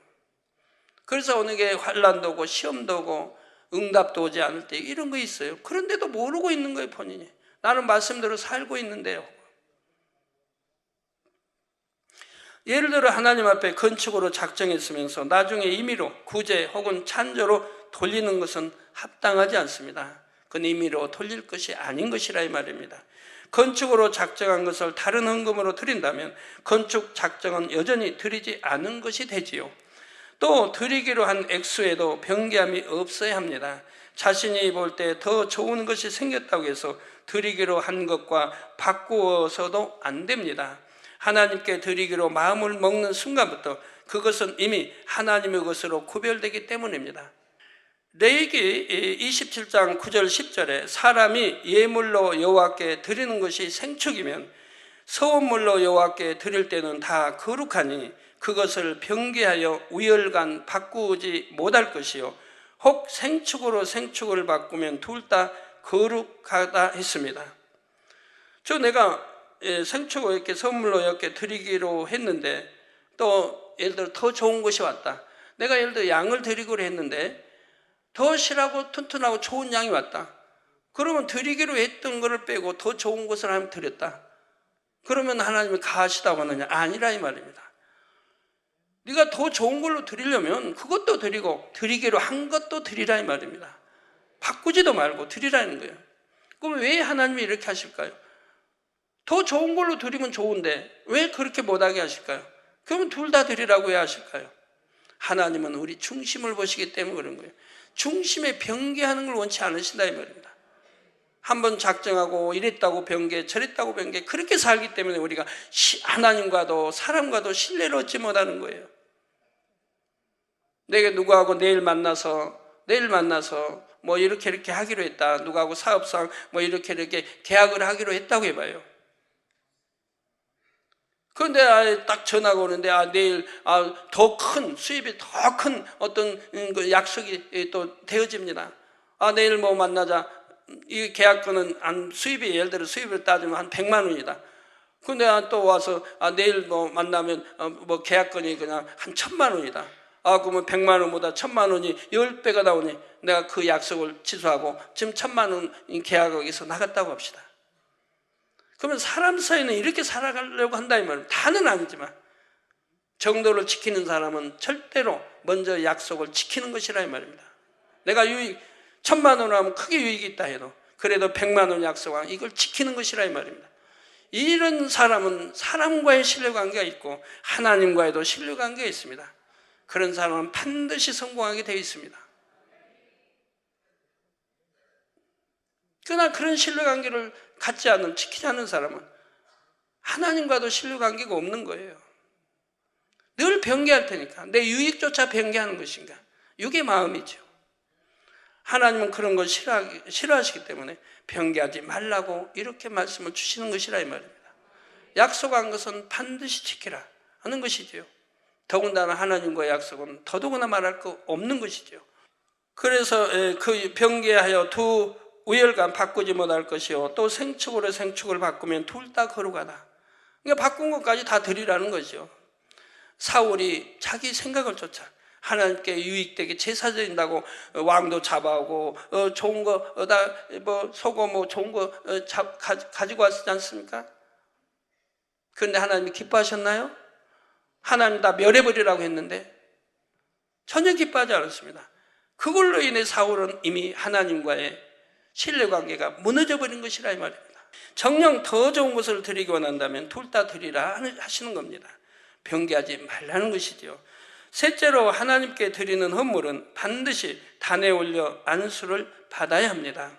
그래서 어느 게 환난도 오고 시험도 오고 응답도 오지 않을 때 이런 거 있어요. 그런데도 모르고 있는 거예요, 본인이. 나는 말씀대로 살고 있는데요. 예를 들어 하나님 앞에 건축으로 작정했으면서 나중에 임의로 구제 혹은 찬조로 돌리는 것은 합당하지 않습니다. 그건 임의로 돌릴 것이 아닌 것이라 이 말입니다. 건축으로 작정한 것을 다른 헌금으로 드린다면 건축 작정은 여전히 드리지 않은 것이 되지요. 또 드리기로 한 액수에도 변개함이 없어야 합니다. 자신이 볼 때 더 좋은 것이 생겼다고 해서 드리기로 한 것과 바꾸어서도 안 됩니다. 하나님께 드리기로 마음을 먹는 순간부터 그것은 이미 하나님의 것으로 구별되기 때문입니다. 레위기 27장 9절 10절에 사람이 예물로 여호와께 드리는 것이 생축이면 서원물로 여호와께 드릴 때는 다 거룩하니 그것을 변개하여 우열간 바꾸지 못할 것이요 혹 생축으로 생축을 바꾸면 둘 다 거룩하다 했습니다. 내가 생축을 이렇게 선물로 이렇게 드리기로 했는데 또 예를 들어 더 좋은 것이 왔다. 내가 예를 들어 양을 드리기로 했는데 더 실하고 튼튼하고 좋은 양이 왔다. 그러면 드리기로 했던 것을 빼고 더 좋은 것을 하나님 드렸다. 그러면 하나님이 가하시다고 하느냐? 아니라 이 말입니다. 네가 더 좋은 걸로 드리려면 그것도 드리고 드리기로 한 것도 드리라 이 말입니다. 바꾸지도 말고 드리라는 거예요. 그럼 왜 하나님이 이렇게 하실까요? 더 좋은 걸로 드리면 좋은데 왜 그렇게 못하게 하실까요? 그러면 둘 다 드리라고 왜 하실까요? 하나님은 우리 중심을 보시기 때문에 그런 거예요. 중심에 변개하는 걸 원치 않으신다 이 말입니다. 한번 작정하고 이랬다고 변개 저랬다고 변개 그렇게 살기 때문에 우리가 하나님과도 사람과도 신뢰를 얻지 못하는 거예요. 내가 누구하고 내일 만나서 뭐 이렇게 하기로 했다. 누구하고 사업상 뭐 이렇게 계약을 하기로 했다고 해봐요. 그런데 딱 전화가 오는데 내일 더 큰 수입이 더 큰 어떤 그 약속이 또 되어집니다. 내일 뭐 만나자. 이 계약권은 수입이 예를 들어 수입을 따지면 한 100만 원이다. 근데 또 와서 내일 뭐 만나면 뭐 계약권이 그냥 한 1000만 원이다. 그러면 100만 원보다 1000만 원이 10배가 나오니 내가 그 약속을 취소하고 지금 1000만 원 계약에서 나갔다고 합시다. 그러면 사람 사이는 이렇게 살아가려고 한다 이 말입니다. 다는 아니지만 정도를 지키는 사람은 절대로 먼저 약속을 지키는 것이라 이 말입니다. 내가 유익 1000만 원 하면 크게 유익이 있다 해도 그래도 100만 원 약속하면 이걸 지키는 것이라 이 말입니다. 이런 사람은 사람과의 신뢰관계가 있고 하나님과의도 신뢰관계가 있습니다. 그런 사람은 반드시 성공하게 되어 있습니다. 그러나 그런 신뢰관계를 지키지 않는 사람은 하나님과도 신뢰관계가 없는 거예요. 늘 변개할 테니까 내 유익조차 변개하는 것인가? 이게 마음이죠. 하나님은 그런 걸 싫어하시기 때문에 변개하지 말라고 이렇게 말씀을 주시는 것이라 이 말입니다. 약속한 것은 반드시 지키라 하는 것이지요. 더군다나 하나님과의 약속은 더더구나 말할 거 없는 것이죠. 그래서 그 변개하여 두 우열간 바꾸지 못할 것이요 또 생축으로 생축을 바꾸면 둘 다 거룩하다. 그러니까 바꾼 것까지 다 드리라는 거죠. 사울이 자기 생각을 쫓아 하나님께 유익되게 제사 드린다고 왕도 잡아오고 좋은 거다 뭐 소고 뭐 좋은 거 가지고 왔지 않습니까? 그런데 하나님이 기뻐하셨나요? 하나님 다 멸해버리라고 했는데 전혀 기뻐하지 않았습니다. 그걸로 인해 사울은 이미 하나님과의 신뢰관계가 무너져버린 것이라 이 말입니다. 정녕 더 좋은 것을 드리기 원한다면 둘 다 드리라 하시는 겁니다. 변개하지 말라는 것이죠. 셋째로 하나님께 드리는 헌물은 반드시 단에 올려 안수를 받아야 합니다.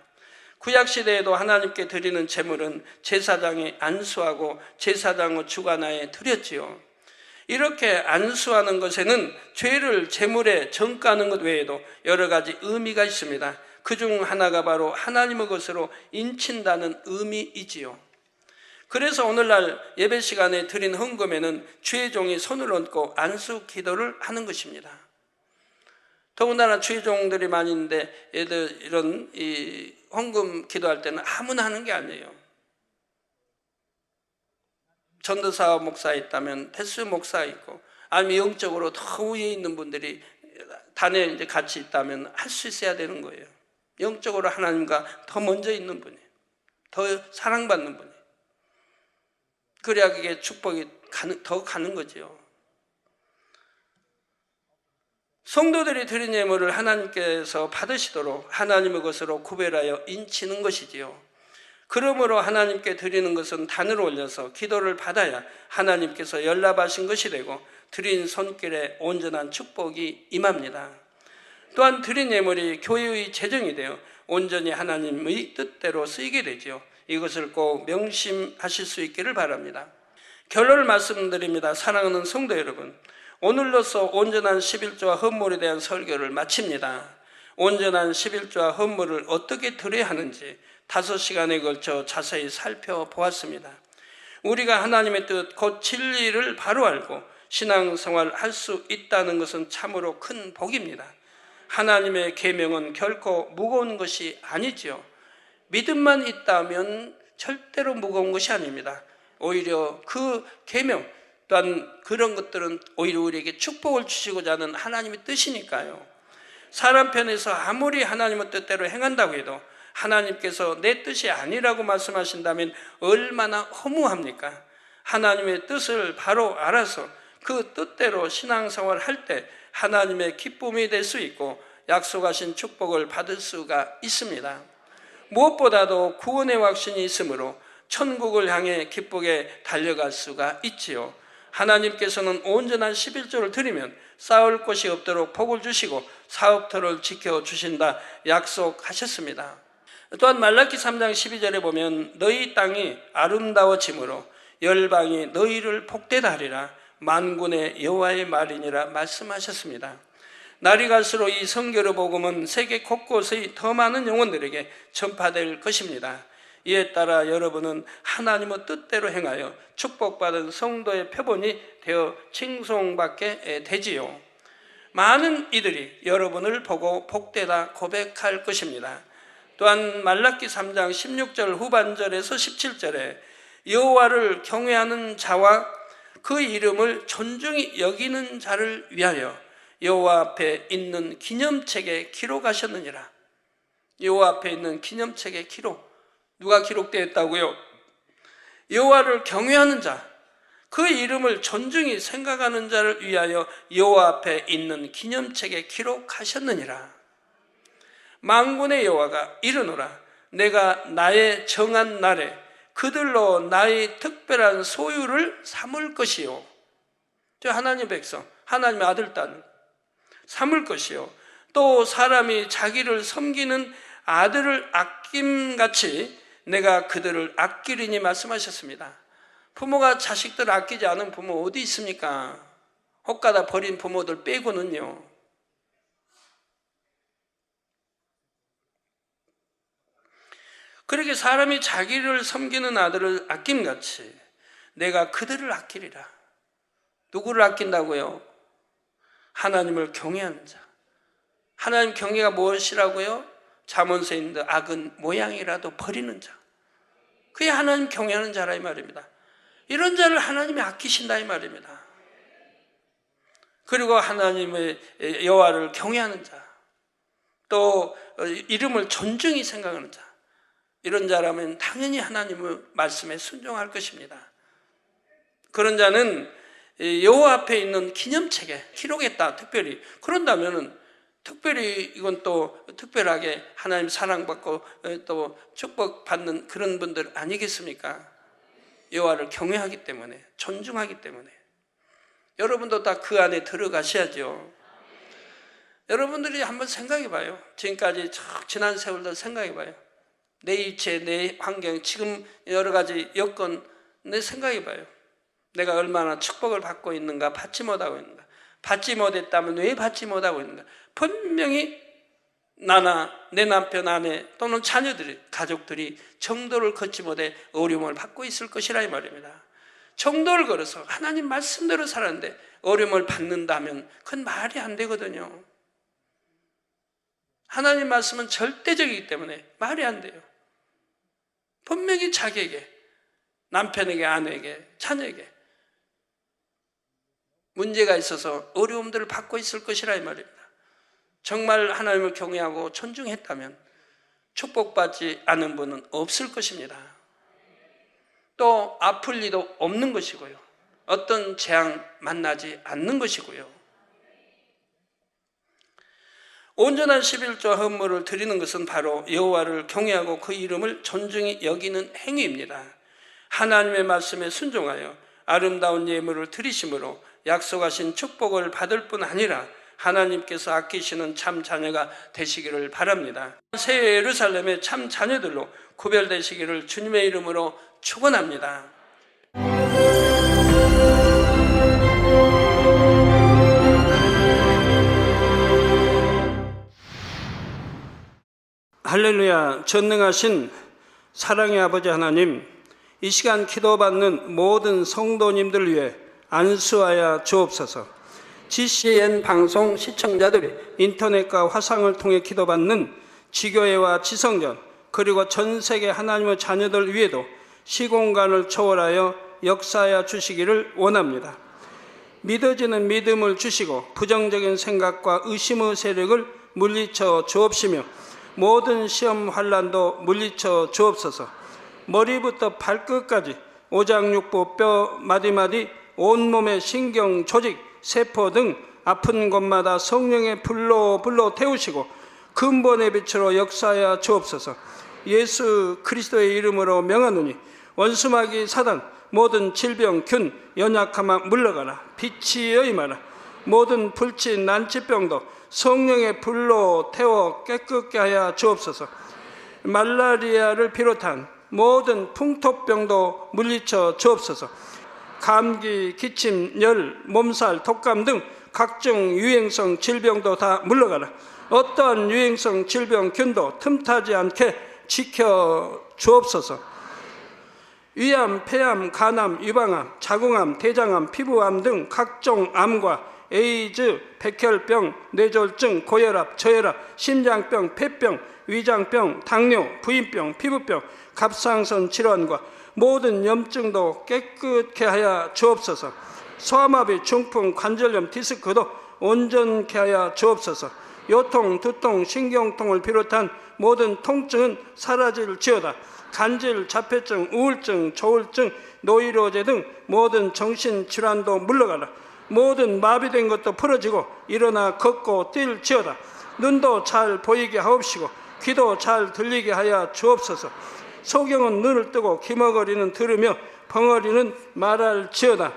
구약시대에도 하나님께 드리는 제물은 제사장이 안수하고 제사장의 주관하에 드렸지요. 이렇게 안수하는 것에는 죄를 제물에 전가하는 것 외에도 여러 가지 의미가 있습니다. 그중 하나가 바로 하나님의 것으로 인친다는 의미이지요. 그래서 오늘날 예배 시간에 드린 헌금에는 주의 종이 손을 얹고 안수 기도를 하는 것입니다. 더군다나 주의 종들이 많이 있는데 이런 헌금 기도할 때는 아무나 하는 게 아니에요. 전도사 목사 있다면 태수 목사 있고 아니면 영적으로 더 위에 있는 분들이 단에 이제 같이 있다면 할 수 있어야 되는 거예요. 영적으로 하나님과 더 먼저 있는 분이, 더 사랑받는 분이. 그래야 그게 축복이 더 가는 거죠. 성도들이 드린 예물을 하나님께서 받으시도록 하나님의 것으로 구별하여 인치는 것이지요. 그러므로 하나님께 드리는 것은 단으로 올려서 기도를 받아야 하나님께서 연락하신 것이 되고 드린 손길에 온전한 축복이 임합니다. 또한 드린 예물이 교회의 재정이 되어 온전히 하나님의 뜻대로 쓰이게 되죠. 이것을 꼭 명심하실 수 있기를 바랍니다. 결론을 말씀드립니다. 사랑하는 성도 여러분, 오늘로써 온전한 11조와 헌물에 대한 설교를 마칩니다. 온전한 11조와 헌물을 어떻게 드려야 하는지 5시간에 걸쳐 자세히 살펴보았습니다. 우리가 하나님의 뜻, 곧 진리를 바로 알고 신앙생활을 할 수 있다는 것은 참으로 큰 복입니다. 하나님의 계명은 결코 무거운 것이 아니지요. 믿음만 있다면 절대로 무거운 것이 아닙니다. 오히려 그 계명 또한 그런 것들은 오히려 우리에게 축복을 주시고자 하는 하나님의 뜻이니까요. 사람 편에서 아무리 하나님의 뜻대로 행한다고 해도 하나님께서 내 뜻이 아니라고 말씀하신다면 얼마나 허무합니까? 하나님의 뜻을 바로 알아서 그 뜻대로 신앙생활을 할 때 하나님의 기쁨이 될 수 있고 약속하신 축복을 받을 수가 있습니다. 무엇보다도 구원의 확신이 있으므로 천국을 향해 기쁘게 달려갈 수가 있지요. 하나님께서는 온전한 11조를 드리면 싸울 것이 없도록 복을 주시고 사업터를 지켜주신다 약속하셨습니다. 또한 말라기 3장 12절에 보면 너희 땅이 아름다워짐으로 열방이 너희를 복되다 하리라 만군의 여호와의 말이니라 말씀하셨습니다. 날이 갈수록 이 성결의 복음은 세계 곳곳의 더 많은 영혼들에게 전파될 것입니다. 이에 따라 여러분은 하나님의 뜻대로 행하여 축복받은 성도의 표본이 되어 칭송받게 되지요. 많은 이들이 여러분을 보고 복되다 고백할 것입니다. 또한 말라기 3장 16절 후반절에서 17절에 여호와를 경외하는 자와 그 이름을 존중히 여기는 자를 위하여 여호와 앞에 있는 기념책에 기록하셨느니라. 여호와 앞에 있는 기념책에 누가 기록되어 있다고요? 여호와를 경외하는 자, 그 이름을 존중히 생각하는 자를 위하여 여호와 앞에 있는 기념책에 기록하셨느니라. 만군의 여호와가 이르노라. 내가 나의 정한 날에 그들로 나의 특별한 소유를 삼을 것이요. 저 하나님의 백성, 하나님의 아들, 딸 삼을 것이요. 또 사람이 자기를 섬기는 아들을 아낌같이 내가 그들을 아끼리니 말씀하셨습니다. 부모가 자식들을 아끼지 않은 부모 어디 있습니까? 혹가다 버린 부모들 빼고는요. 그렇게 사람이 자기를 섬기는 아들을 아낌같이 내가 그들을 아끼리라. 누구를 아낀다고요? 하나님을 경외하는 자. 하나님 경외가 무엇이라고요? 잠언서에 있는 악은 모양이라도 버리는 자. 그게 하나님 경외하는 자라 이 말입니다. 이런 자를 하나님이 아끼신다 이 말입니다. 그리고 하나님의 여호와를 경외하는 자, 또 이름을 존중히 생각하는 자, 이런 자라면 당연히 하나님의 말씀에 순종할 것입니다. 그런 자는 여호와 앞에 있는 기념책에 기록했다. 특별히 그런다면은 특별히 이건 또 특별하게 하나님 사랑받고 또 축복받는 그런 분들 아니겠습니까? 여호와를 경외하기 때문에, 존중하기 때문에. 여러분도 다 그 안에 들어가셔야죠. 여러분들이 한번 생각해 봐요. 지금까지 지난 세월들 생각해 봐요. 내 이체, 내 환경, 지금 여러 가지 여건 내 생각해 봐요. 내가 얼마나 축복을 받고 있는가, 받지 못하고 있는가. 받지 못했다면 왜 받지 못하고 있는가. 분명히 나나 내 남편, 아내 또는 자녀들이, 가족들이 정도를 걷지 못해 어려움을 받고 있을 것이라 이 말입니다. 정도를 걸어서 하나님 말씀대로 살았는데 어려움을 받는다면 그건 말이 안 되거든요. 하나님 말씀은 절대적이기 때문에 말이 안 돼요. 분명히 자기에게, 남편에게, 아내에게, 자녀에게 문제가 있어서 어려움들을 받고 있을 것이라 이 말입니다. 정말 하나님을 경외하고 존중했다면 축복받지 않은 분은 없을 것입니다. 또 아플 리도 없는 것이고요. 어떤 재앙 만나지 않는 것이고요. 온전한 11조 헌물을 드리는 것은 바로 여호와를 경외하고 그 이름을 존중히 여기는 행위입니다. 하나님의 말씀에 순종하여 아름다운 예물을 드리심으로 약속하신 축복을 받을 뿐 아니라 하나님께서 아끼시는 참 자녀가 되시기를 바랍니다. 새 예루살렘의 참 자녀들로 구별되시기를 주님의 이름으로 축원합니다. 할렐루야. 전능하신 사랑의 아버지 하나님, 이 시간 기도받는 모든 성도님들 위해 안수하여 주옵소서. GCN 방송 시청자들이 인터넷과 화상을 통해 기도받는 지교회와 지성전, 그리고 전 세계 하나님의 자녀들 위에도 시공간을 초월하여 역사하여 주시기를 원합니다. 믿어지는 믿음을 주시고 부정적인 생각과 의심의 세력을 물리쳐 주옵시며 모든 시험 환난도 물리쳐 주옵소서. 머리부터 발끝까지 오장육부 뼈 마디마디 온몸의 신경 조직 세포 등 아픈 곳마다 성령의 불로 태우시고 근본의 빛으로 역사하여 주옵소서. 예수 그리스도의 이름으로 명하노니 원수마귀 사단 모든 질병 균 연약함아 물러가라. 빛이여 임하라. 모든 불치 난치병도 성령의 불로 태워 깨끗게 하여 주옵소서. 말라리아를 비롯한 모든 풍토병도 물리쳐 주옵소서. 감기, 기침, 열, 몸살, 독감 등 각종 유행성 질병도 다 물러가라. 어떠한 유행성 질병 균도 틈타지 않게 지켜 주옵소서. 위암, 폐암, 간암, 유방암, 자궁암, 대장암, 피부암 등 각종 암과 에이즈, 백혈병, 뇌졸중, 고혈압, 저혈압, 심장병, 폐병, 위장병, 당뇨, 부인병, 피부병, 갑상선 질환과 모든 염증도 깨끗게 하여 주옵소서. 소아마비, 중풍, 관절염, 디스크도 온전케 하여 주옵소서. 요통, 두통, 신경통을 비롯한 모든 통증은 사라질지어다. 간질, 자폐증, 우울증, 조울증, 노이로제 등 모든 정신질환도 물러가라. 모든 마비된 것도 풀어지고 일어나 걷고 뛸지어다. 눈도 잘 보이게 하옵시고 귀도 잘 들리게 하여 주옵소서. 소경은 눈을 뜨고 기머거리는 들으며 벙어리는 말할지어다.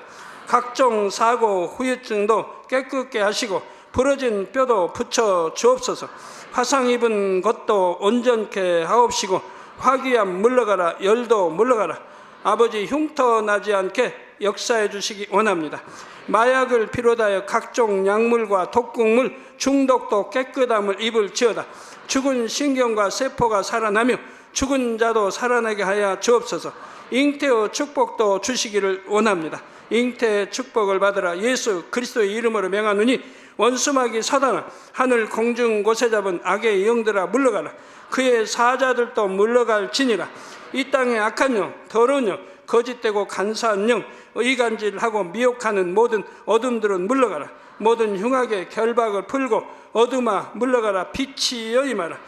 각종 사고, 후유증도 깨끗게 하시고 부러진 뼈도 붙여 주옵소서. 화상 입은 것도 온전케 하옵시고 화기암 물러가라. 열도 물러가라. 아버지 흉터 나지 않게 역사해 주시기 원합니다. 마약을 비롯하여 각종 약물과 독극물 중독도 깨끗함을 입을지어다. 죽은 신경과 세포가 살아나며 죽은 자도 살아나게 하여 주옵소서. 잉태의 축복도 주시기를 원합니다. 잉태의 축복을 받으라. 예수 그리스도의 이름으로 명하노니 원수마귀 사단아, 하늘 공중 곳에 잡은 악의 영들아 물러가라. 그의 사자들도 물러갈지니라. 이 땅의 악한 영, 더러운 영, 거짓되고 간사한 영, 의간질하고 미혹하는 모든 어둠들은 물러가라. 모든 흉악의 결박을 풀고 어둠아 물러가라. 빛이여 임하라.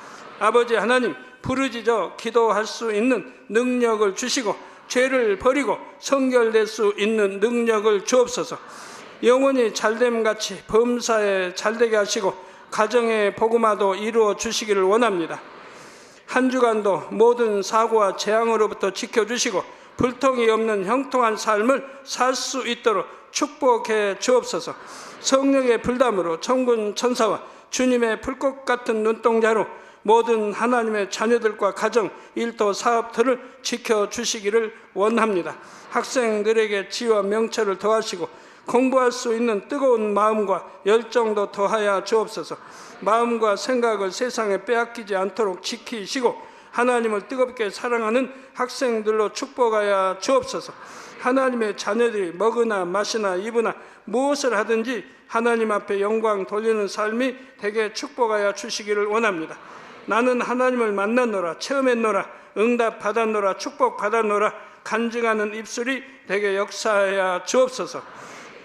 아버지 하나님, 부르짖어 기도할 수 있는 능력을 주시고 죄를 버리고 성결될 수 있는 능력을 주옵소서. 영원히 잘됨같이 범사에 잘되게 하시고 가정의 복음화도 이루어 주시기를 원합니다. 한 주간도 모든 사고와 재앙으로부터 지켜주시고 불통이 없는 형통한 삶을 살 수 있도록 축복해 주옵소서. 성령의 불담으로 천군 천사와 주님의 불꽃 같은 눈동자로 모든 하나님의 자녀들과 가정, 일터, 사업들을 지켜주시기를 원합니다. 학생들에게 지혜와 명철을 더하시고 공부할 수 있는 뜨거운 마음과 열정도 더하여 주옵소서. 마음과 생각을 세상에 빼앗기지 않도록 지키시고 하나님을 뜨겁게 사랑하는 학생들로 축복하여 주옵소서. 하나님의 자녀들이 먹으나 마시나 입으나 무엇을 하든지 하나님 앞에 영광 돌리는 삶이 되게 축복하여 주시기를 원합니다. 나는 하나님을 만났노라, 체험했노라, 응답 받았노라, 축복 받았노라 간증하는 입술이 되게 역사하여 주옵소서.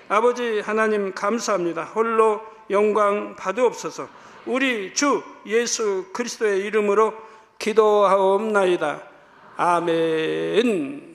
아버지 하나님 감사합니다. 홀로 영광 받으옵소서. 우리 주 예수 그리스도의 이름으로 기도하옵나이다. 아멘.